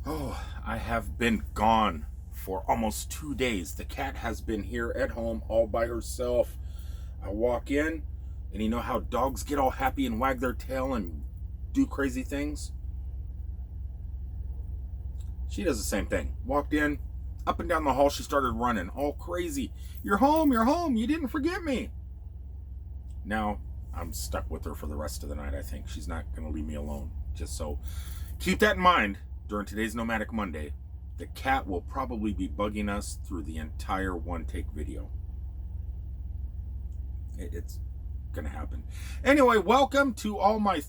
Oh, I have been gone for almost 2 days. The cat has been here at home all by herself. I walk in, and you know how dogs get all happy and wag their tail and do crazy things? She does the same thing. Walked in, up and down the hall, she started running all crazy. You're home, you didn't forget me. Now, I'm stuck with her for the rest of the night, I think. She's not going to leave me alone. Just so keep that in mind during today's Nomadic Monday. The cat will probably be bugging us through the entire one-take video. It's going to happen. Anyway, welcome to all my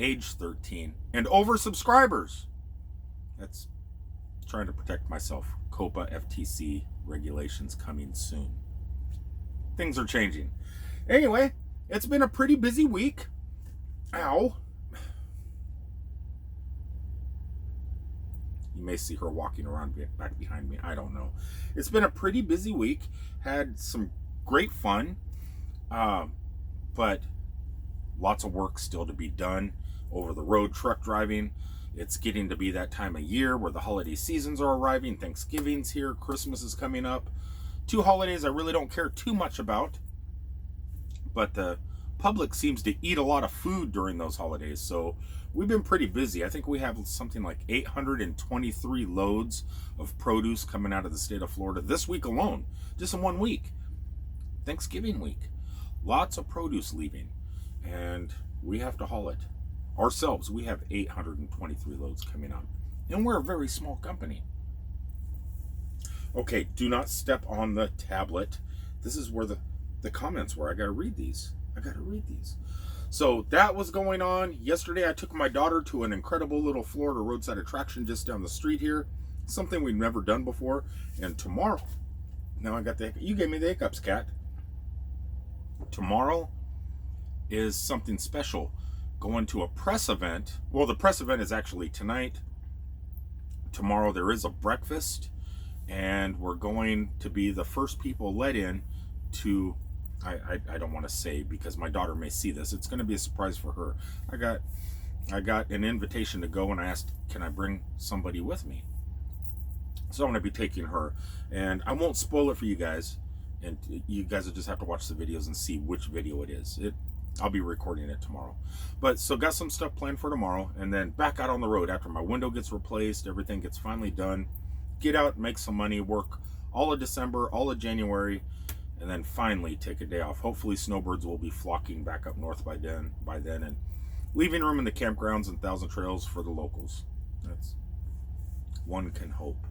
age 13, and over subscribers. That's trying to protect myself. COPA FTC regulations coming soon. Things are changing. Anyway, it's been a pretty busy week. Ow. You may see her walking around back behind me. I don't know. It's been a pretty busy week. Had some great fun. But lots of work still to be done. Over the road truck driving. It's getting to be that time of year where the holiday seasons are arriving. Thanksgiving's here. Christmas is coming up. 2 holidays I really don't care too much about. But the public seems to eat a lot of food during those holidays. So we've been pretty busy. I think we have something like 823 loads of produce coming out of the state of Florida this week alone. Just in 1 week. Thanksgiving week. Lots of produce leaving. And we have to haul it ourselves. We have 823 loads coming out. And we're a very small company. Okay, do not step on the tablet. This is where the comments were. I got to read these. So that was going on. Yesterday I took my daughter to an incredible little Florida roadside attraction just down the street here. Something we've never done before. And tomorrow, now I got you gave me the hiccups, cat. Tomorrow is something special. Going to a press event. Well, the press event is actually tonight. Tomorrow there is a breakfast. And we're going to be the first people let in to, I don't want to say because my daughter may see this. It's going to be a surprise for her. I got an invitation to go, and I asked, can I bring somebody with me? So I'm going to be taking her. And I won't spoil it for you guys. And you guys will just have to watch the videos and see which video it is. I'll be recording it tomorrow. But so got some stuff planned for tomorrow. And then back out on the road after my window gets replaced. Everything gets finally done. Get out, make some money, work all of December, all of January, and then finally take a day off. Hopefully snowbirds will be flocking back up north by then, and leaving room in the campgrounds and Thousand Trails for the locals. That's one can hope.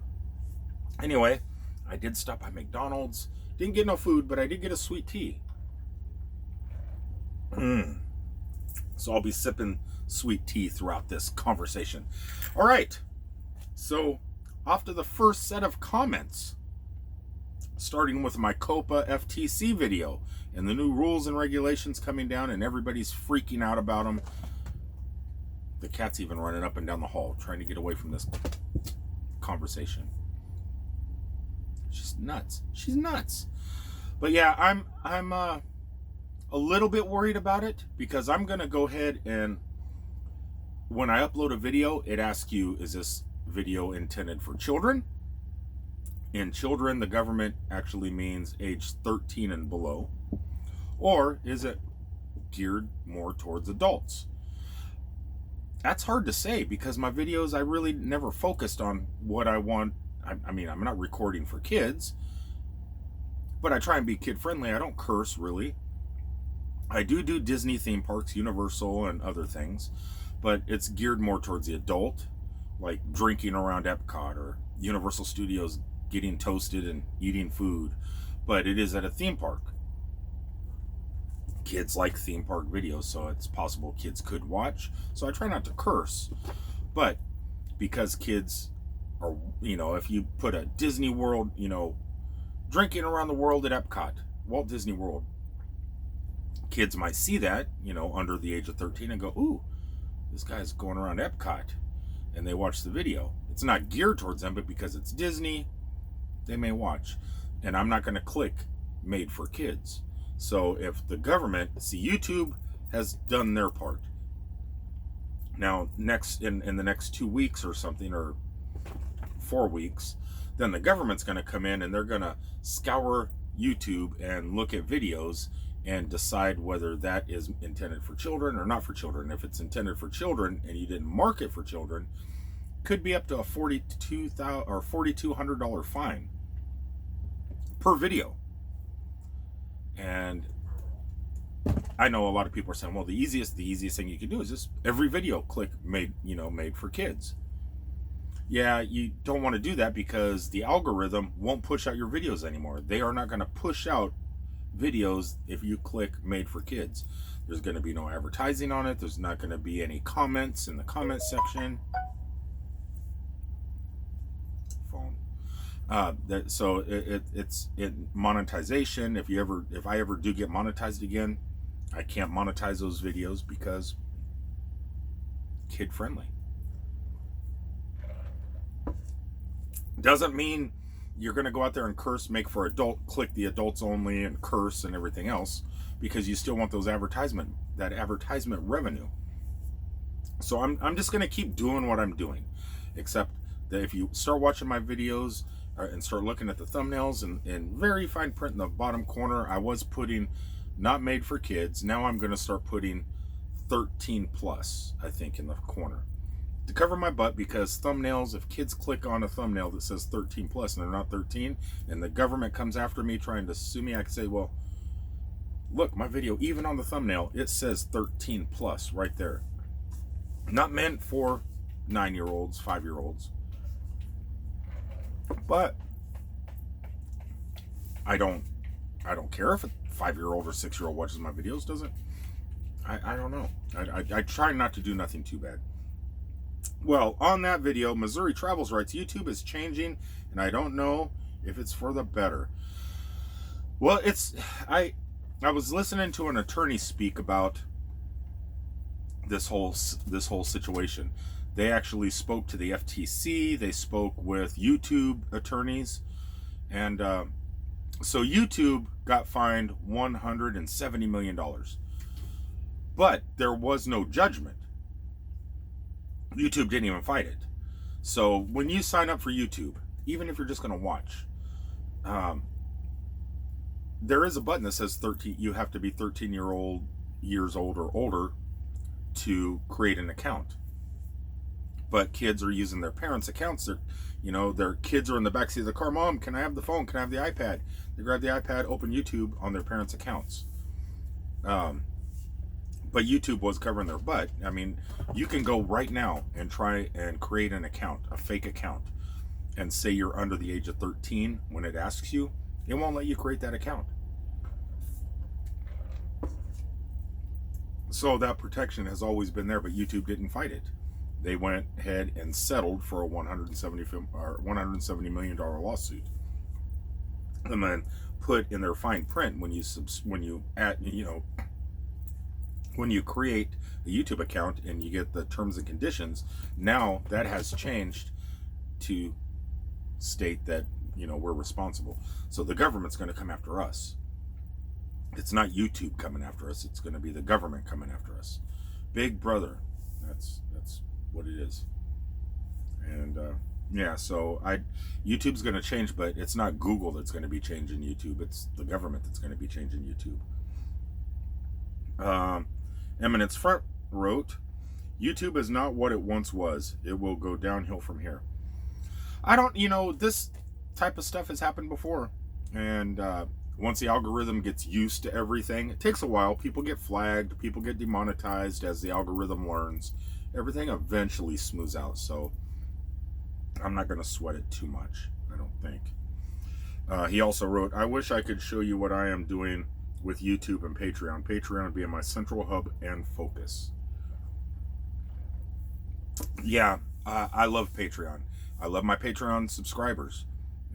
Anyway, I did stop by McDonald's. Didn't get no food, but I did get a sweet tea. So I'll be sipping sweet tea throughout this conversation. All right. So off to the first set of comments, starting with my COPA FTC video and the new rules and regulations coming down, and everybody's freaking out about them. The cat's even running up and down the hall trying to get away from this conversation. She's nuts. But yeah, I'm a little bit worried about it because I'm gonna go ahead and when I upload a video, it asks you, is this video intended for children? In children, the government actually means age 13 and below. Or is it geared more towards adults? That's hard to say because my videos, I really never focused on what I want. I mean, I'm not recording for kids, but I try and be kid friendly. I don't curse really. I do Disney theme parks, Universal and other things, but it's geared more towards the adult, like drinking around Epcot or Universal Studios, getting toasted and eating food, but it is at a theme park. Kids like theme park videos, so it's possible kids could watch. So I try not to curse, but because kids are, if you put a Disney World, drinking around the world at Epcot, Walt Disney World, kids might see that, under the age of 13 and go, ooh, this guy's going around Epcot, and they watch the video. It's not geared towards them, but because it's Disney, they may watch. And I'm not going to click made for kids. So if the government, YouTube has done their part. Now, next in the next 2 weeks or something, or 4 weeks, then the government's going to come in and they're going to scour YouTube and look at videos and decide whether that is intended for children or not for children. If it's intended for children and you didn't mark it for children, could be up to a $4,200 fine per video. And I know a lot of people are saying, well, the easiest thing you can do is just every video click made for kids. Yeah, you don't want to do that because the algorithm won't push out your videos anymore. They are not going to push out videos if you click made for kids. There's going to be no advertising on it. There's not going to be any comments in the comment section. Phone. So it's monetization. If I ever do get monetized again, I can't monetize those videos because kid friendly. Doesn't mean you're going to go out there and curse, make for adult, click the adults only and curse and everything else, because you still want that advertisement revenue. So I'm just going to keep doing what I'm doing, except that if you start watching my videos and start looking at the thumbnails and very fine print in the bottom corner, I was putting not made for kids. Now I'm going to start putting 13 plus, I think, in the corner to cover my butt, because thumbnails, if kids click on a thumbnail that says 13 plus and they're not 13 and the government comes after me trying to sue me, I can say, well, look, my video, even on the thumbnail, it says 13 plus right there. Not meant for 9-year-olds, 5-year-olds. But I don't care if a 5-year-old or 6-year-old watches my videos, does it? I don't know. I try not to do nothing too bad. Well, on that video, Missouri Travels writes, YouTube is changing, and I don't know if it's for the better. Well, I was listening to an attorney speak about this whole situation. They actually spoke to the FTC. They spoke with YouTube attorneys, and so YouTube got fined $170 million, but there was no judgment. YouTube didn't even fight it. So when you sign up for YouTube, even if you're just going to watch, there is a button that says 13. You have to be 13 years old or older to create an account. But kids are using their parents' accounts. Their kids are in the backseat of the car. Mom, can I have the phone? Can I have the iPad? They grab the iPad, open YouTube on their parents' accounts. But YouTube was covering their butt. I mean, you can go right now and try and create an account, a fake account, and say you're under the age of 13. When it asks you, it won't let you create that account. So that protection has always been there, but YouTube didn't fight it. They went ahead and settled for a $170 million lawsuit, and then put in their fine print when you create a YouTube account and you get the terms and conditions. Now that has changed to state that we're responsible. So the government's going to come after us. It's not YouTube coming after us. It's going to be the government coming after us. Big brother. That's what it is. And so YouTube's going to change, but it's not Google that's going to be changing YouTube. It's the government that's going to be changing YouTube. Eminence Front wrote, YouTube is not what it once was. It will go downhill from here. This type of stuff has happened before. And once the algorithm gets used to everything, it takes a while. People get flagged. People get demonetized as the algorithm learns. Everything eventually smooths out. So I'm not going to sweat it too much, I don't think. He also wrote, I wish I could show you what I am doing with YouTube and Patreon. Patreon being my central hub and focus. Yeah, I love Patreon. I love my Patreon subscribers.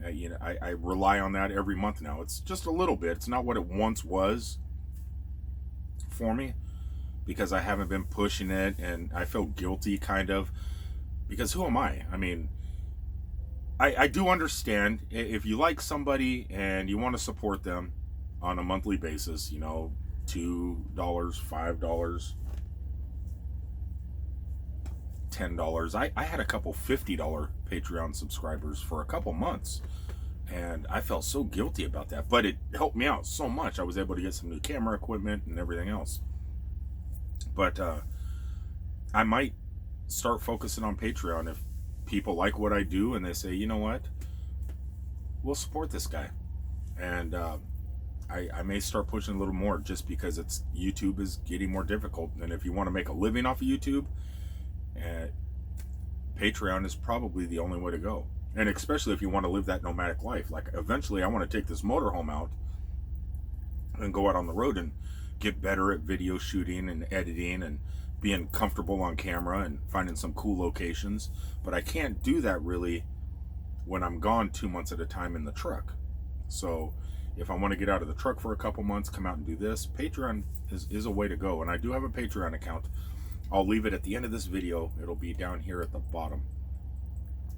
I rely on that every month now. It's just a little bit. It's not what it once was for me, because I haven't been pushing it, and I feel guilty kind of, because who am I? I mean, I do understand if you like somebody and you want to support them on a monthly basis, $2, $5. $10. I had a couple $50 Patreon subscribers for a couple months, and I felt so guilty about that, but it helped me out so much. I was able to get some new camera equipment and everything else. But I might start focusing on Patreon if people like what I do and they say, you know what, we'll support this guy. And I may start pushing a little more, just because YouTube is getting more difficult. And if you want to make a living off of YouTube, Patreon is probably the only way to go. And especially if you want to live that nomadic life. Like, eventually I want to take this motorhome out and go out on the road and get better at video shooting and editing and being comfortable on camera and finding some cool locations. But I can't do that really when I'm gone 2 months at a time in the truck. So if I want to get out of the truck for a couple months, come out and do this, Patreon is a way to go. And I do have a Patreon account. I'll leave it at the end of this video. It'll be down here at the bottom.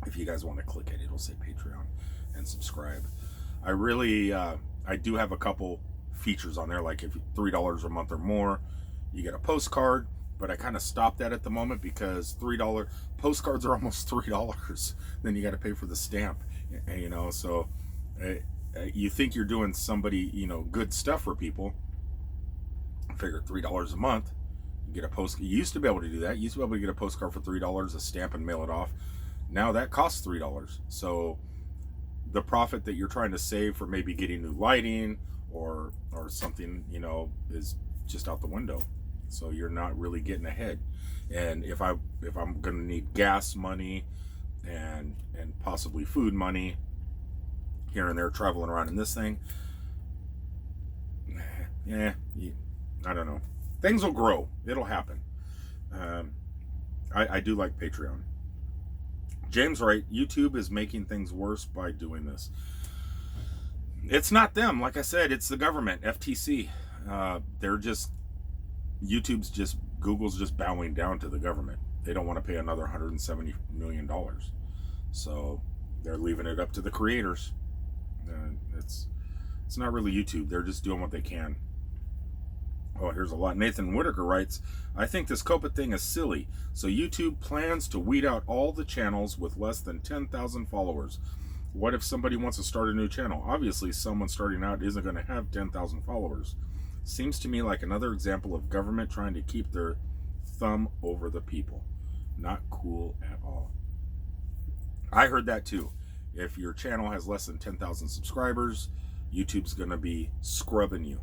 If you guys want to click it, it'll say Patreon and subscribe. I really, I do have a couple features on there, like if $3 a month or more, you get a postcard. But I kind of stopped that at the moment because $3 postcards are almost $3. Then you got to pay for the stamp, you know. So you think you're doing somebody, you know, good stuff for people. I figure $3 a month, you get a post. You used to be able to do that. You used to be able to get a postcard for $3, a stamp, and mail it off. Now that costs $3. So the profit that you're trying to save for maybe getting new lighting or something, you know, is just out the window. So you're not really getting ahead. And if I'm gonna need gas money and possibly food money here and there, traveling around in this thing, yeah, I don't know. Things will grow. It'll happen. I do like Patreon. James Wright, YouTube is making things worse by doing this. It's not them. Like I said, it's the government, FTC. Google's just bowing down to the government. They don't want to pay another $170 million. So they're leaving it up to the creators. It's not really YouTube. They're just doing what they can. Oh, here's a lot. Nathan Whitaker writes, I think this COPA thing is silly. So YouTube plans to weed out all the channels with less than 10,000 followers. What if somebody wants to start a new channel? Obviously, someone starting out isn't going to have 10,000 followers. Seems to me like another example of government trying to keep their thumb over the people. Not cool at all. I heard that too. If your channel has less than 10,000 subscribers, YouTube's going to be scrubbing you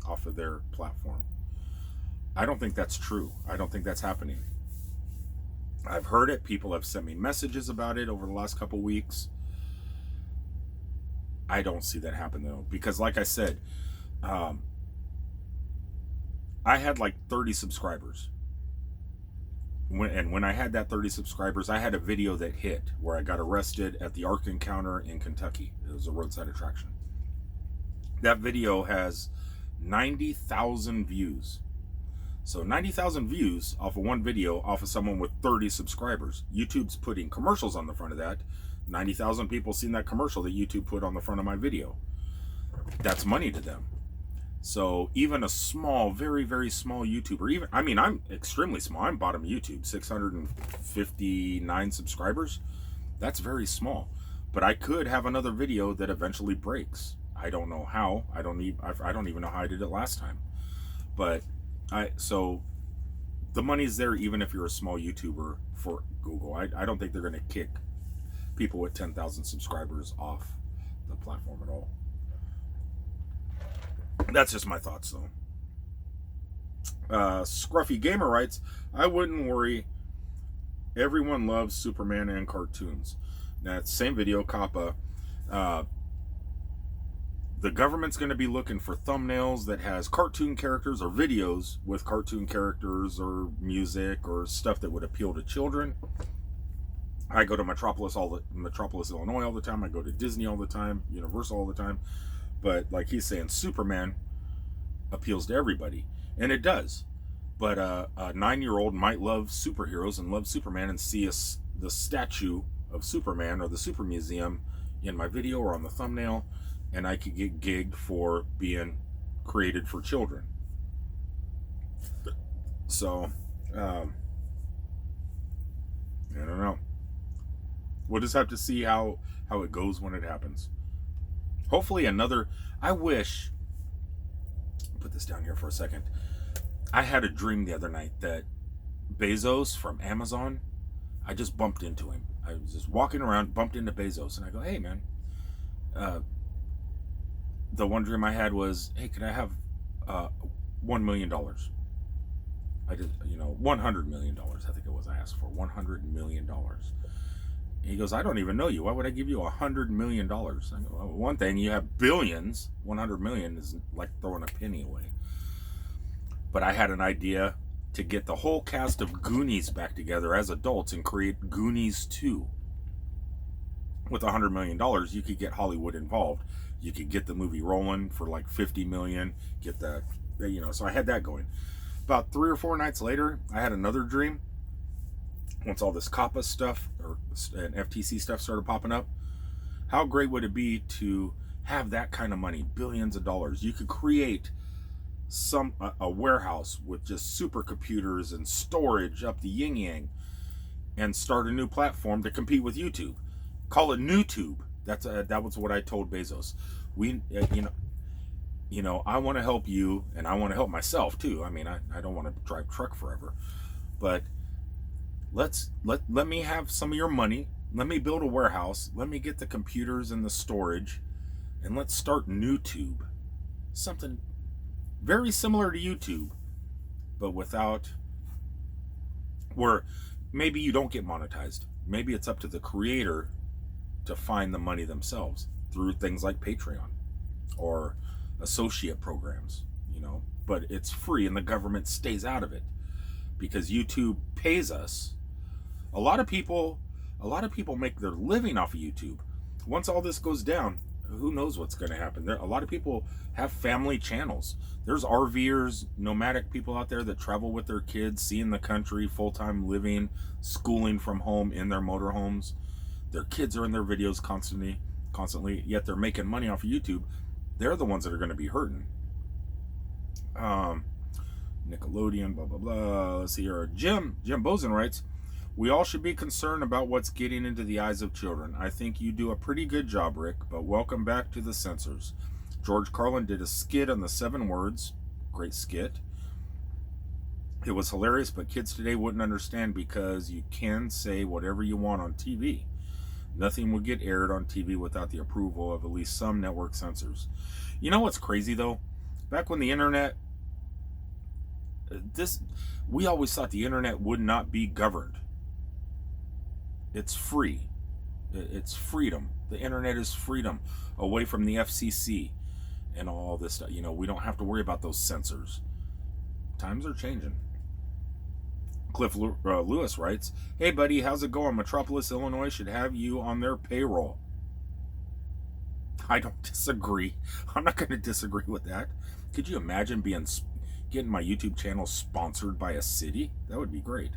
off of their platform. I don't think that's true. I don't think that's happening. I've heard it. People have sent me messages about it over the last couple weeks. I don't see that happen though, because like I said, I had like 30 subscribers. When I had that 30 subscribers, I had a video that hit where I got arrested at the Ark Encounter in Kentucky. It was a roadside attraction. That video has 90,000 views. So 90,000 views off of one video off of someone with 30 subscribers. YouTube's putting commercials on the front of that. 90,000 people seen that commercial that YouTube put on the front of my video. That's money to them. So even a small, very, very small YouTuber, I'm extremely small. I'm bottom YouTube, 659 subscribers. That's very small. But I could have another video that eventually breaks. I don't know how. I don't even know how I did it last time. But so the money's there even if you're a small YouTuber for Google. I don't think they're going to kick people with 10,000 subscribers off the platform at all. That's just my thoughts though. Scruffy Gamer writes, I wouldn't worry. Everyone loves Superman and cartoons. That same video, COPPA. The government's going to be looking for thumbnails that has cartoon characters or videos with cartoon characters or music or stuff that would appeal to children. I go to Metropolis, Illinois all the time. I go to Disney all the time, Universal all the time. But like he's saying, Superman appeals to everybody. And it does. But a 9-year-old might love superheroes and love Superman and see the statue of Superman or the Super Museum in my video or on the thumbnail. And I could get gigged for being created for children. We'll just have to see how it goes when it happens. Hopefully I wish, put this down here for a second. I had a dream the other night that Bezos from Amazon, I just bumped into him. I was just walking around, bumped into Bezos, and I go, hey man, the one dream I had was, hey, could I have $1 million? I did, $100 million, I think it was I asked for, $100 million. He goes, I don't even know you. Why would I give you $100 million? I go, well, one thing, you have billions. 100 million is like throwing a penny away. But I had an idea to get the whole cast of Goonies back together as adults and create Goonies 2. With $100 million, you could get Hollywood involved. You could get the movie rolling for like 50 million, get the, so I had that going. About 3 or 4 nights later, I had another dream. Once all this COPPA stuff and FTC stuff started popping up, how great would it be to have that kind of money, billions of dollars? You could create a warehouse with just supercomputers and storage up the yin yang, and start a new platform to compete with YouTube. Call it NewTube. That was what I told Bezos. I want to help you, and I want to help myself too. I mean, I don't want to drive truck forever, but let me have some of your money. Let me build a warehouse. Let me get the computers and the storage, and let's start NewTube. Something very similar to YouTube, but without, where maybe you don't get monetized. Maybe it's up to the creator to find the money themselves through things like Patreon or associate programs, but it's free and the government stays out of it because YouTube pays us. A lot of people make their living off of YouTube. Once all this goes down, who knows what's going to happen? A lot of people have family channels. There's RVers, nomadic people out there that travel with their kids, seeing the country, full-time living, schooling from home in their motorhomes. Their kids are in their videos constantly, yet they're making money off of YouTube. They're the ones that are going to be hurting. Nickelodeon, blah, blah, blah. Let's see here. Jim Bozen writes, we all should be concerned about what's getting into the eyes of children. I think you do a pretty good job, Rick, but welcome back to the censors. George Carlin did a skit on the 7 words. Great skit. It was hilarious, but kids today wouldn't understand because you can say whatever you want on TV. Nothing would get aired on TV without the approval of at least some network censors. You know what's crazy, though? Back when the internet, we always thought the internet would not be governed. It's free. It's freedom. The internet is freedom, away from the FCC and all this stuff. We don't have to worry about those censors. Times are changing. Cliff Lewis writes, hey buddy, how's it going? Metropolis, Illinois should have you on their payroll. I don't disagree. I'm not going to disagree with that. Could you imagine getting my YouTube channel sponsored by a city? That would be great.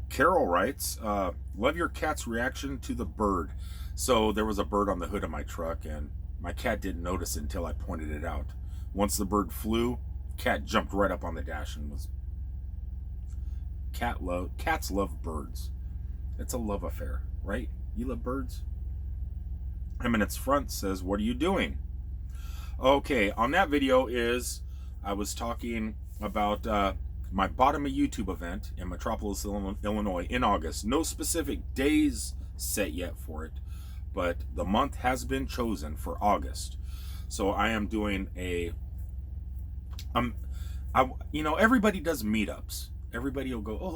Carol writes, love your cat's reaction to the bird. So there was a bird on the hood of my truck, and my cat didn't notice until I pointed it out. Once the bird flew, cat jumped right up on the dash and was... Cats love birds. It's a love affair, right? You love birds? Eminence Front says, what are you doing? Okay, on that video I was talking about my Bottom of YouTube event in Metropolis, Illinois in August. No specific days set yet for it, but the month has been chosen for August. So I am doing everybody does meetups. Everybody will go, oh,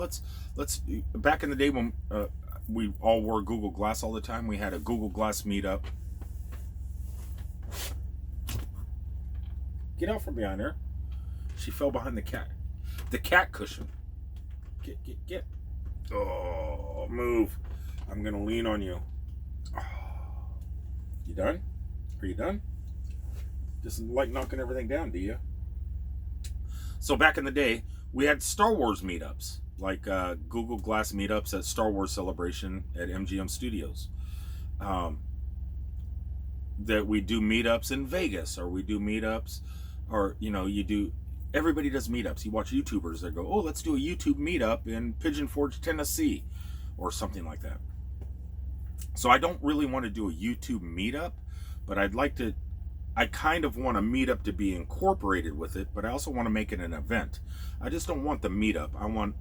let's, back in the day when we all wore Google Glass all the time, we had a Google Glass meetup. Get out from behind her. She fell behind the cat cushion. Get. Oh, move. I'm going to lean on you. Oh. You done? Are you done? Just like knocking everything down, do you? So back in the day, we had Star Wars meetups, like Google Glass meetups at Star Wars Celebration at MGM Studios. That we do meetups in Vegas, or we do meetups, or everybody does meetups. You watch YouTubers that go, oh, let's do a YouTube meetup in Pigeon Forge, Tennessee. or something like that. So I don't really want to do a YouTube meetup, but I kind of want a meetup to be incorporated with it, but I also want to make it an event. I just don't want the meetup. I want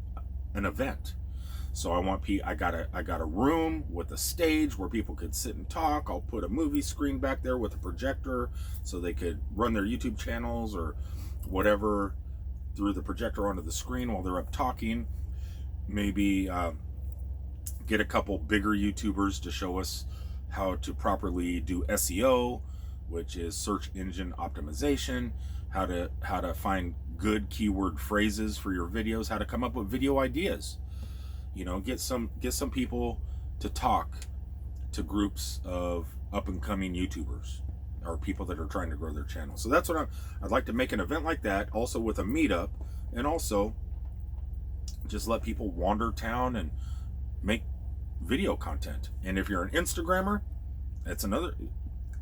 an event. So I got a room with a stage where people could sit and talk. I'll put a movie screen back there with a projector so they could run their YouTube channels or whatever through the projector onto the screen while they're up talking. Maybe get a couple bigger YouTubers to show us how to properly do SEO, which is search engine optimization, how to find good keyword phrases for your videos, how to come up with video ideas. Get some people to talk to groups of up and coming YouTubers or people that are trying to grow their channel. So that's what I'd like to make an event like that, also with a meetup, and also just let people wander town and make video content. And if you're an Instagrammer,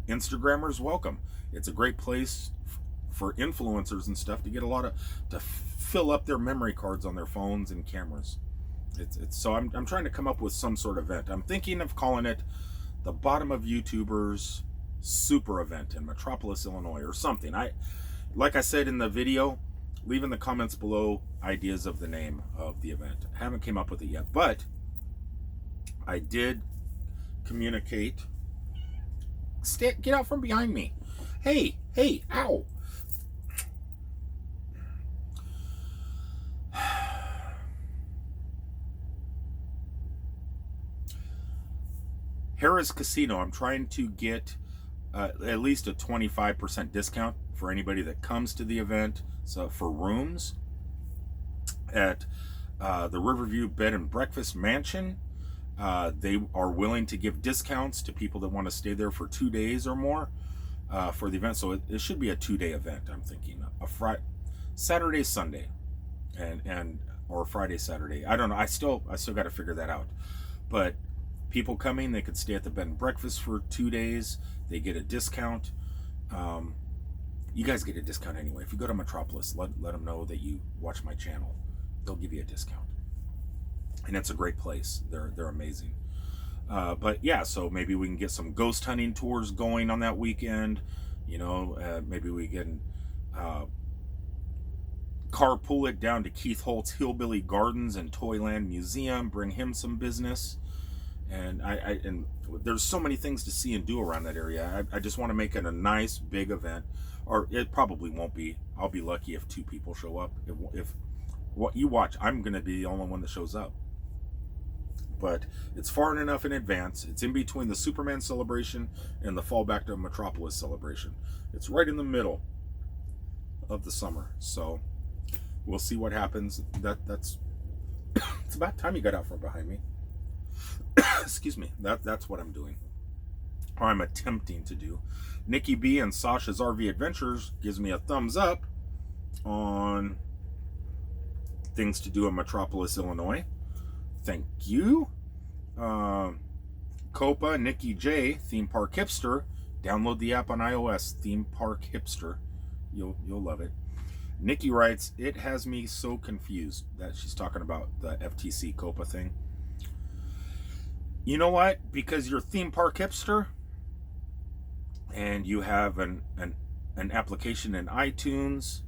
Instagrammers welcome. It's a great place for influencers and stuff to get to fill up their memory cards on their phones and cameras. So I'm trying to come up with some sort of event. I'm thinking of calling it the Bottom of YouTubers Super Event in Metropolis, Illinois, or something. Like I said in the video, leave in the comments below ideas of the name of the event. I haven't came up with it yet, but I did communicate. Get out from behind me. Hey, ow. Harrah's Casino, I'm trying to get at least a 25% discount for anybody that comes to the event. So for rooms at the Riverview Bed and Breakfast Mansion, they are willing to give discounts to people that want to stay there for 2 days or more for the event. So it should be a 2-day event. I'm thinking a Saturday, Sunday, or Friday, Saturday. I don't know. I still got to figure that out. But people coming, they could stay at the bed and breakfast for 2 days. They get a discount. You guys get a discount anyway. If you go to Metropolis, let them know that you watch my channel. They'll give you a discount. And it's a great place. They're amazing. But yeah, so maybe we can get some ghost hunting tours going on that weekend. Maybe we can carpool it down to Keith Holt's Hillbilly Gardens and Toyland Museum. Bring him some business. And and there's so many things to see and do around that area. I just want to make it a nice big event, or it probably won't be. I'll be lucky if 2 people show up. If what you watch, I'm going to be the only one that shows up. But it's far enough in advance. It's in between the Superman celebration and the Fall Back to Metropolis celebration. It's right in the middle of the summer. So we'll see what happens. That's it's about time you got out from behind me. Excuse me. That's what I'm doing, or I'm attempting to do. Nikki B and Sasha's RV Adventures gives me a thumbs up on things to do in Metropolis, Illinois. Thank you. Copa, Nikki J, Theme Park Hipster. Download the app on iOS, Theme Park Hipster. You'll love it. Nikki writes, it has me so confused. That she's talking about the FTC Copa thing. You know what? Because you're Theme Park Hipster and you have an application in iTunes,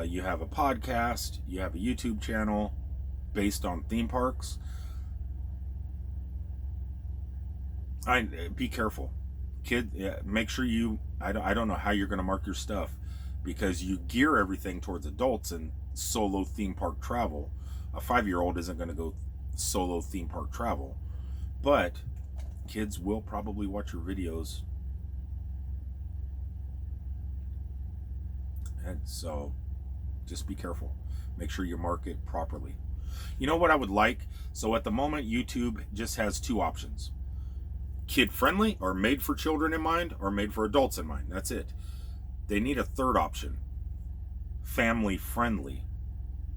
you have a podcast, you have a YouTube channel based on theme parks. Be careful, kid. Make sure I don't know how you're going to mark your stuff, because you gear everything towards adults and solo theme park travel. A 5-year-old isn't going to go solo theme park travel, but kids will probably watch your videos. And so just be careful. Make sure you mark it properly. You know what I would like? So at the moment, YouTube just has 2 options. Kid friendly, or made for children in mind, or made for adults in mind. That's it. They need a third option. Family friendly.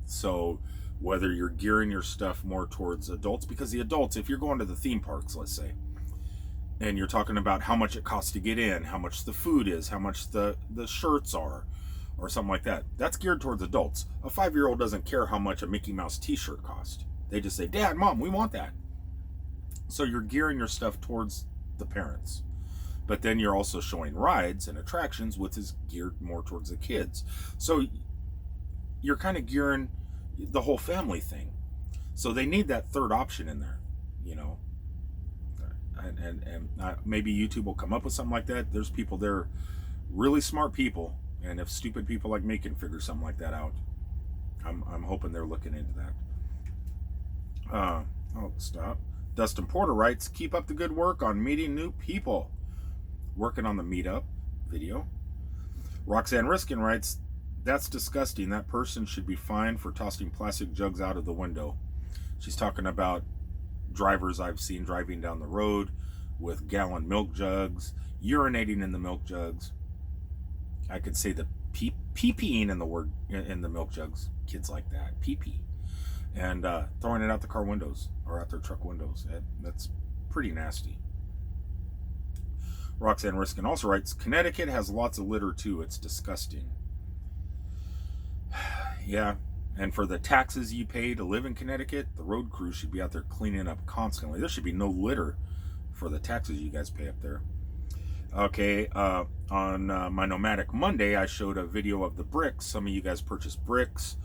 So whether you're gearing your stuff more towards adults, because the adults, if you're going to the theme parks, let's say, and you're talking about how much it costs to get in, how much the food is, how much the shirts are, or something like that, that's geared towards adults. A 5-year-old doesn't care how much a Mickey Mouse t-shirt costs. They just say, Dad, Mom, we want that. So you're gearing your stuff towards the parents. But then you're also showing rides and attractions, which is geared more towards the kids. So you're kind of gearing the whole family thing. So they need that third option in there, you know. And maybe YouTube will come up with something like that. There's people there, really smart people, and if stupid people like me can figure something like that out, I'm hoping they're looking into that. Stop. Dustin Porter writes, keep up the good work on meeting new people. Working on the meetup video. Roxanne Riskin writes, that's disgusting. That person should be fined for tossing plastic jugs out of the window. She's talking about drivers I've seen driving down the road with gallon milk jugs, urinating in the milk jugs. I could say the pee-peeing in the milk jugs. Kids like that, pee-pee. And throwing it out the car windows or out their truck windows. That's pretty nasty. Roxanne Riskin also writes, Connecticut has lots of litter too. It's disgusting. Yeah, and for the taxes you pay to live in Connecticut, the road crew should be out there cleaning up constantly. There should be no litter for the taxes you guys pay up there. Okay, on my Nomadic Monday, I showed a video of the bricks. Some of you guys purchased bricks,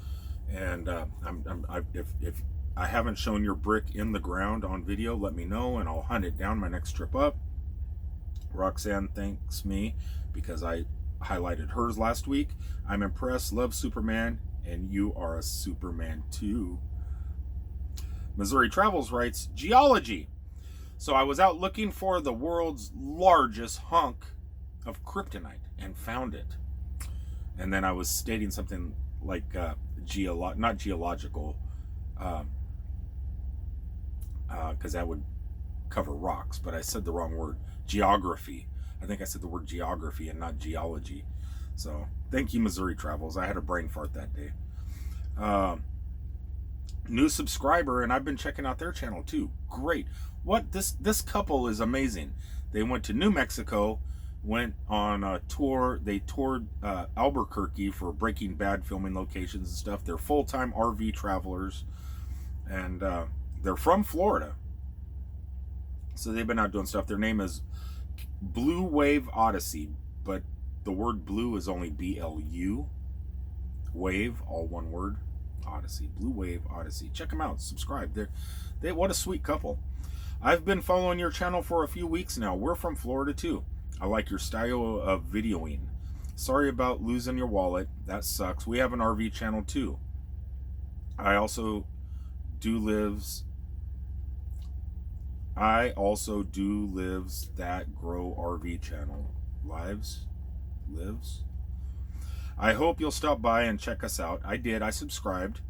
and if I haven't shown your brick in the ground on video, let me know, and I'll hunt it down my next trip up. Roxanne thanks me because I highlighted hers last week. I'm impressed, love Superman, and you are a Superman too. Missouri Travels writes, geology. So I was out looking for the world's largest hunk of kryptonite and found it. And then I was stating something like not geological, because that would cover rocks, but I said the wrong word. Geography. I think I said the word geography and not geology. So thank you, Missouri Travels. I had a brain fart that day. New subscriber, and I've been checking out their channel too. Great. What this couple is amazing. They went to New Mexico, went on a tour. They toured Albuquerque for Breaking Bad filming locations and stuff. They're full-time RV travelers, and they're from Florida. So they've been out doing stuff. Their name is Blue Wave Odyssey, but the word blue is only BLU. Wave, all one word. Odyssey. Blue Wave Odyssey. Check them out. Subscribe. What a sweet couple. I've been following your channel for a few weeks now. We're from Florida too. I like your style of videoing. Sorry about losing your wallet. That sucks. We have an RV channel too. I also do lives that grow RV channel. Lives? I hope you'll stop by and check us out. I did. I subscribed.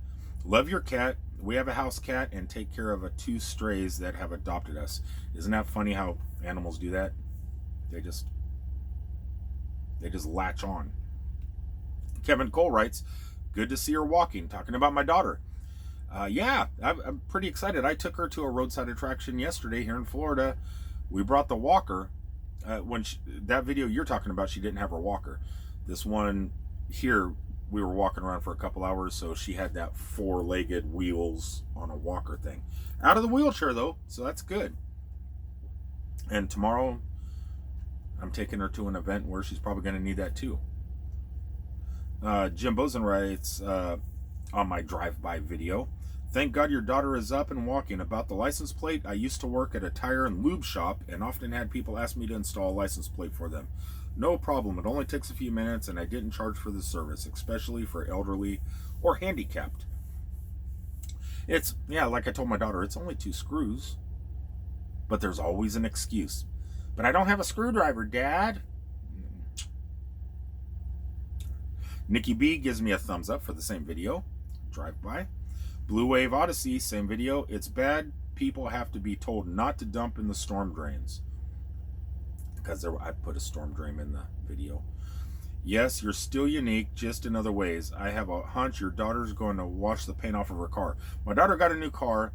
Love your cat. We have a house cat and take care of 2 strays that have adopted us. Isn't that funny how animals do that? They just latch on. Kevin Cole writes, good to see her walking. Talking about my daughter. Yeah, I'm pretty excited. I took her to a roadside attraction yesterday here in Florida. We brought the walker. That video you're talking about, she didn't have her walker. This one here, we were walking around for a couple hours, so she had that 4-legged wheels on a walker thing. Out of the wheelchair, though, so that's good. And tomorrow, I'm taking her to an event where she's probably going to need that, too. Jim Bozen writes on my drive-by video, thank God your daughter is up and walking. About the license plate, I used to work at a tire and lube shop and often had people ask me to install a license plate for them. No problem. It only takes a few minutes, and I didn't charge for the service, especially for elderly or handicapped. It's, yeah, like I told my daughter, it's only 2 screws, but there's always an excuse. But I don't have a screwdriver, Dad. Nikki B gives me a thumbs up for the same video. Drive by. Blue Wave Odyssey, same video. It's bad. People have to be told not to dump in the storm drains. Because I put a storm drain in the video. Yes, you're still unique, just in other ways. I have a hunch your daughter's going to wash the paint off of her car. My daughter got a new car,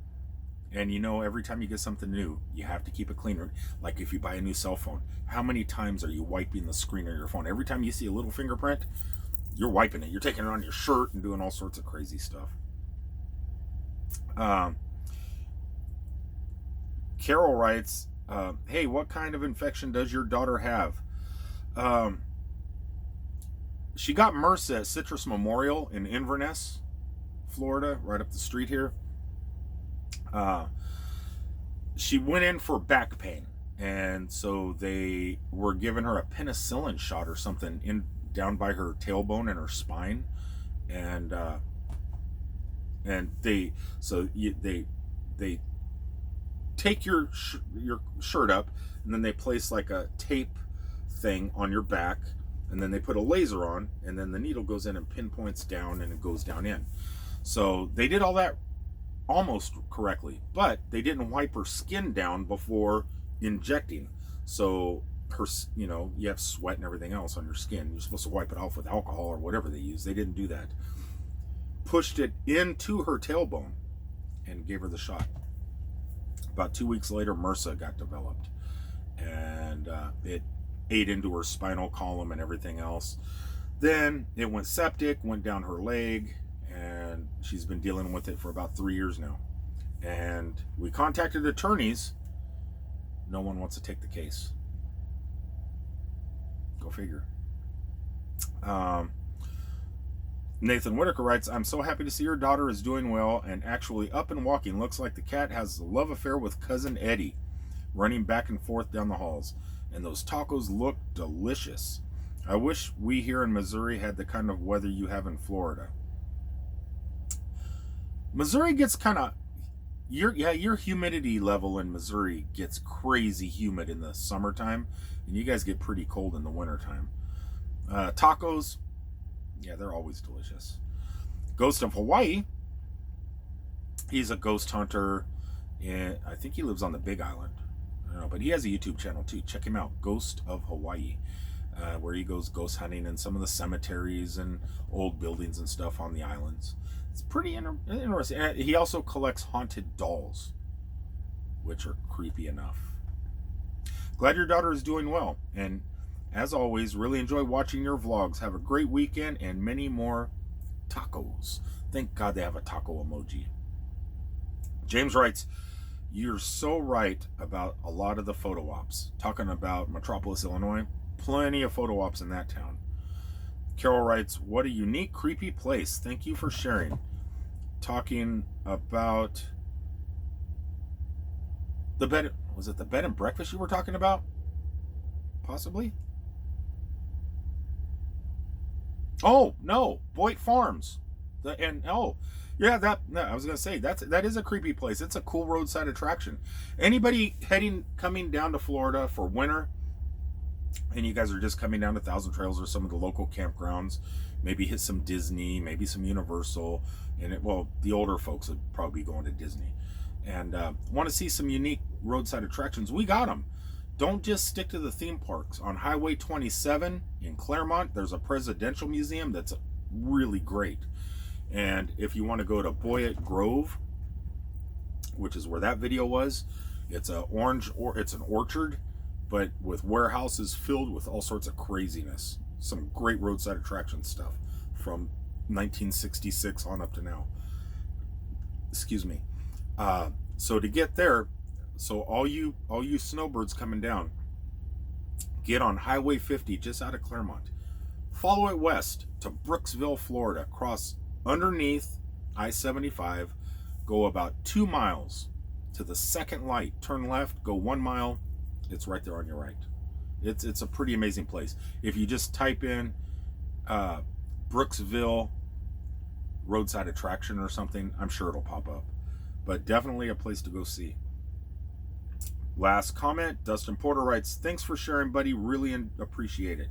and you know, every time you get something new, you have to keep it clean. Like if you buy a new cell phone, how many times are you wiping the screen of your phone? Every time you see a little fingerprint, you're wiping it. You're taking it on your shirt and doing all sorts of crazy stuff. Carol writes, hey, what kind of infection does your daughter have? She got MRSA at Citrus Memorial in Inverness, Florida, right up the street here. She went in for back pain, and so they were giving her a penicillin shot or something down by her tailbone and her spine, and they take your shirt up, and then they place like a tape thing on your back, and then they put a laser on, and then the needle goes in and pinpoints down, and it goes down in. So they did all that almost correctly, but they didn't wipe her skin down before injecting. So her, you have sweat and everything else on your skin. You're supposed to wipe it off with alcohol or whatever they use. They didn't do that. Pushed it into her tailbone and gave her the shot. About 2 weeks later, MRSA got developed, and it ate into her spinal column and everything else. Then it went septic, went down her leg, and she's been dealing with it for about 3 years now. And we contacted attorneys. No one wants to take the case. Go figure. Nathan Whitaker writes, I'm so happy to see your daughter is doing well and actually up and walking. Looks like the cat has a love affair with cousin Eddie, running back and forth down the halls. And those tacos look delicious. I wish we here in Missouri had the kind of weather you have in Florida. Missouri gets kind of, your humidity level in Missouri gets crazy humid in the summertime, and you guys get pretty cold in the wintertime. Tacos, yeah, they're always delicious. Ghost of Hawaii, he's a ghost hunter, and I think he lives on the Big Island. I don't know, but he has a YouTube channel too. Check him out, Ghost of Hawaii, where he goes ghost hunting in some of the cemeteries and old buildings and stuff on the islands. It's pretty interesting. And he also collects haunted dolls, which are creepy enough. Glad your daughter is doing well, and as always, really enjoy watching your vlogs. Have a great weekend and many more tacos. Thank God they have a taco emoji. James writes, you're so right about a lot of the photo ops. Talking about Metropolis, Illinois, plenty of photo ops in that town. Carol writes, what a unique, creepy place. Thank you for sharing. Talking about the bed. Was it the bed and breakfast you were talking about? Possibly? Oh, no. Boyd Farms. Yeah, I was going to say, that is a creepy place. It's a cool roadside attraction. Anybody coming down to Florida for winter, and you guys are just coming down to Thousand Trails or some of the local campgrounds, maybe hit some Disney, maybe some Universal, and the older folks would probably be going to Disney, and want to see some unique roadside attractions, we got them. Don't just stick to the theme parks. On Highway 27 in Claremont, there's a presidential museum that's really great. And if you want to go to Boyett Grove, which is where that video was, it's an orchard, but with warehouses filled with all sorts of craziness. Some great roadside attraction stuff from 1966 on up to now. Excuse me. So to get there, so all you snowbirds coming down, get on Highway 50 just out of Claremont. Follow it west to Brooksville, Florida. Cross underneath I-75. Go about 2 miles to the second light. Turn left. Go 1 mile. It's right there on your right. It's a pretty amazing place. If you just type in Brooksville roadside attraction or something, I'm sure it'll pop up. But definitely a place to go see. Last comment, Dustin Porter writes, thanks for sharing, buddy. Really appreciate it.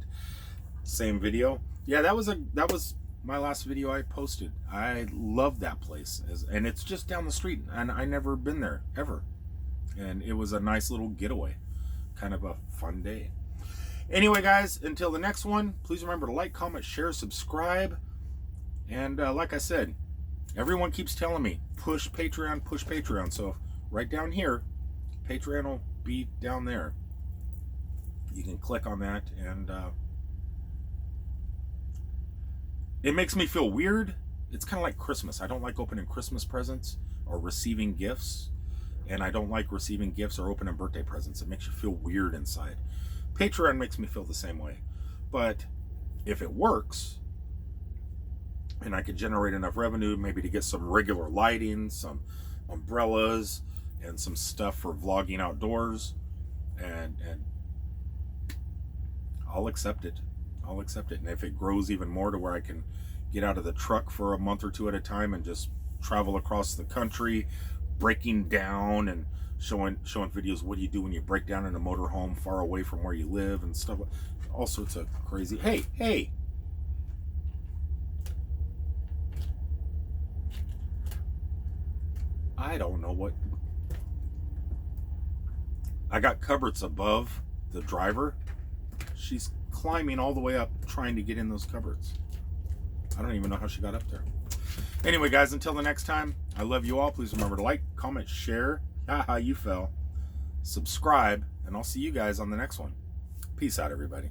Same video. Yeah, that was my last video I posted. I love that place, and it's just down the street, and I never been there ever. And it was a nice little getaway, kind of a fun day. Anyway, guys, until the next one, please remember to like, comment, share, subscribe, and like I said, everyone keeps telling me push Patreon. So right down here, Patreon will be down there. You can click on that, and it makes me feel weird. It's kind of like Christmas. I don't like opening Christmas presents or receiving gifts, and I don't like receiving gifts or opening birthday presents. It makes you feel weird inside. Patreon makes me feel the same way. But if it works, and I could generate enough revenue maybe to get some regular lighting, some umbrellas, and some stuff for vlogging outdoors, and I'll accept it. I'll accept it. And if it grows even more to where I can get out of the truck for a month or two at a time and just travel across the country, breaking down and showing videos. What do you do when you break down in a motorhome far away from where you live and stuff, all sorts of crazy. Hey, I don't know what. I got cupboards above the driver. She's climbing all the way up trying to get in those cupboards. I don't even know how she got up there. Anyway, guys, until the next time, I love you all. Please remember to like, comment, share. Haha, you fell. Subscribe, and I'll see you guys on the next one. Peace out, everybody.